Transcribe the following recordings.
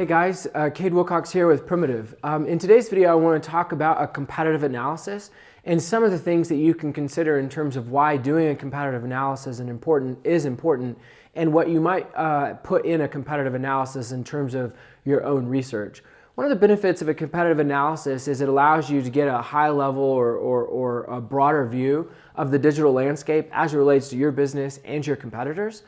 Hey guys, Cade Wilcox here with Primitive. In today's video I want to talk about a competitive analysis and some of the things that you can consider in terms of why doing a competitive analysis is important and what you might put in a competitive analysis in terms of your own research. One of the benefits of a competitive analysis is it allows you to get a high level or a broader view of the digital landscape as it relates to your business and your competitors.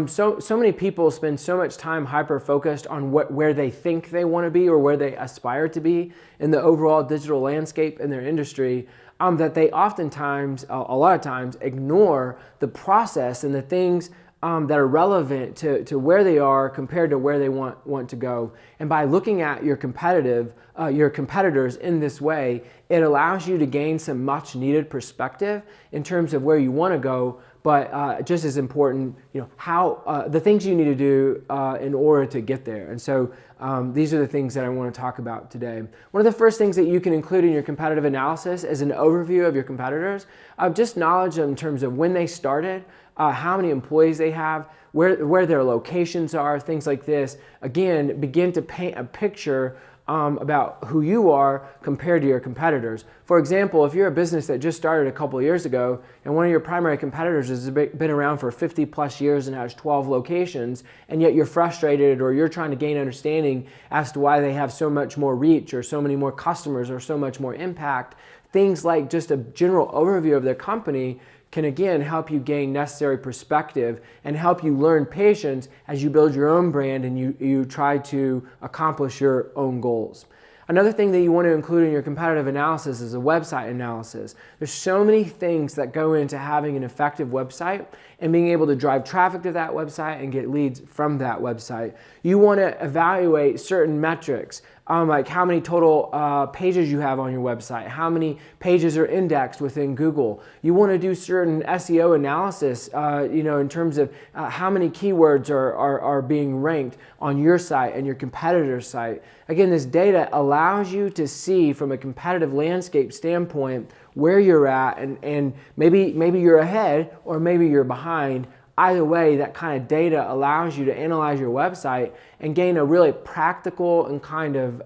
So many people spend so much time hyper-focused on where they think they want to be or where they aspire to be in the overall digital landscape in their industry that they oftentimes, a lot of times, ignore the process and the things that are relevant to where they are compared to where they want to go. And by looking at your competitors in this way, it allows you to gain some much needed perspective in terms of where you want to go, but just as important, how the things you need to do in order to get there. And so these are the things that I want to talk about today. One of the first things that you can include in your competitive analysis is an overview of your competitors, just knowledge in terms of when they started, how many employees they have, where their locations are, things like this. Again, begin to paint a picture about who you are compared to your competitors. For example, if you're a business that just started a couple of years ago and one of your primary competitors has been around for 50 plus years and has 12 locations, and yet you're frustrated or you're trying to gain understanding as to why they have so much more reach or so many more customers or so much more impact, things like just a general overview of their company can again help you gain necessary perspective and help you learn patience as you build your own brand and you try to accomplish your own goals. Another thing that you want to include in your competitive analysis is a website analysis. There's so many things that go into having an effective website and being able to drive traffic to that website and get leads from that website. You want to evaluate certain metrics, like how many total pages you have on your website, how many pages are indexed within Google. You want to do certain SEO analysis, in terms of how many keywords are being ranked on your site and your competitor's site. Again, this data allows you to see from a competitive landscape standpoint where you're at, and maybe you're ahead or maybe you're behind. Either way, that kind of data allows you to analyze your website and gain a really practical and kind of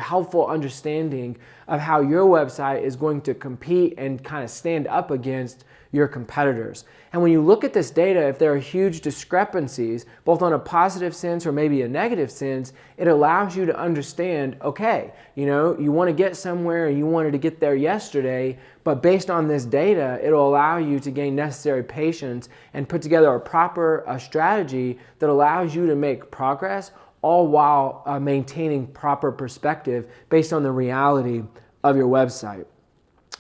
helpful understanding of how your website is going to compete and kind of stand up against your competitors. And when you look at this data, if there are huge discrepancies, both on a positive sense or maybe a negative sense, it allows you to understand, okay, you want to get somewhere and you wanted to get there yesterday, but based on this data, it'll allow you to gain necessary patience and put together a proper strategy that allows you to make progress, all while maintaining proper perspective based on the reality of your website.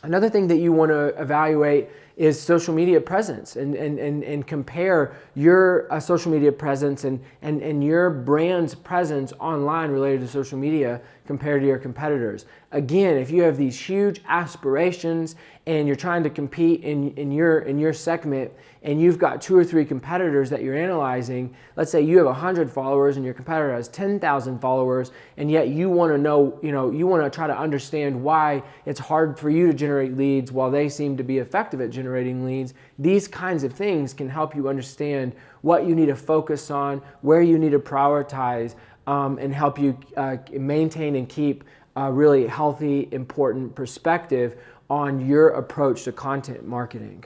Another thing that you want to evaluate is social media presence and compare your social media presence and your brand's presence online related to social media compared to your competitors. Again, if you have these huge aspirations and you're trying to compete in your segment and you've got 2 or 3 competitors that you're analyzing, let's say you have 100 followers and your competitor has 10,000 followers, and yet you want to know, you want to try to understand why it's hard for you to generate leads while they seem to be effective at generating leads. These kinds of things can help you understand what you need to focus on, where you need to prioritize, and help you maintain and keep a really healthy, important perspective on your approach to content marketing.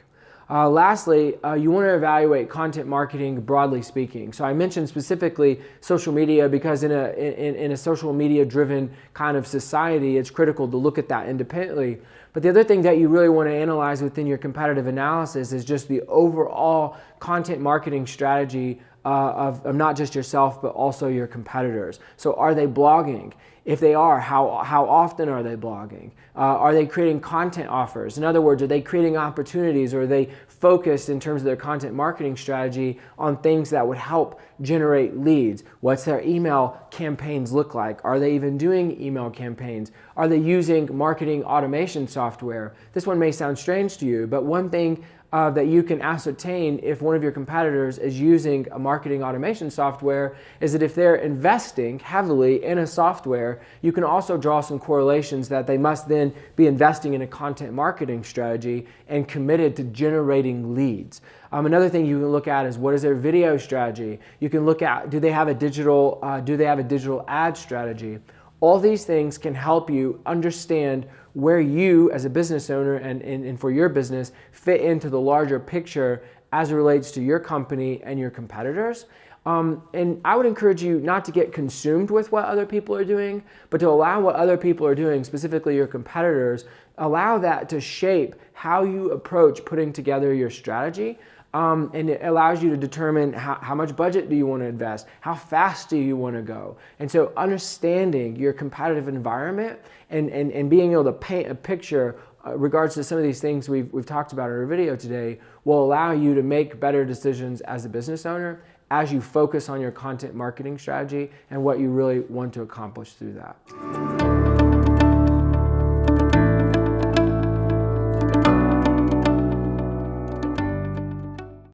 Lastly, you want to evaluate content marketing broadly speaking. So I mentioned specifically social media because in a social media driven kind of society, it's critical to look at that independently. But the other thing that you really want to analyze within your competitive analysis is just the overall content marketing strategy of not just yourself, but also your competitors. So are they blogging? If they are, how often are they blogging? Are they creating content offers? In other words, are they creating opportunities, or are they focused in terms of their content marketing strategy on things that would help generate leads? What's their email campaigns look like? Are they even doing email campaigns? Are they using marketing automation software? This one may sound strange to you, but one thing that you can ascertain if one of your competitors is using a marketing automation software is that if they're investing heavily in a software, you can also draw some correlations that they must then be investing in a content marketing strategy and committed to generating leads. Another thing you can look at is what is their video strategy. You can look at, do they have a digital ad strategy? All these things can help you understand where you as a business owner and for your business fit into the larger picture as it relates to your company and your competitors. And I would encourage you not to get consumed with what other people are doing, but to allow what other people are doing, specifically your competitors, allow that to shape how you approach putting together your strategy. And it allows you to determine how much budget do you want to invest, how fast do you want to go. And so understanding your competitive environment and being able to paint a picture regards to some of these things we've talked about in our video today will allow you to make better decisions as a business owner as you focus on your content marketing strategy and what you really want to accomplish through that.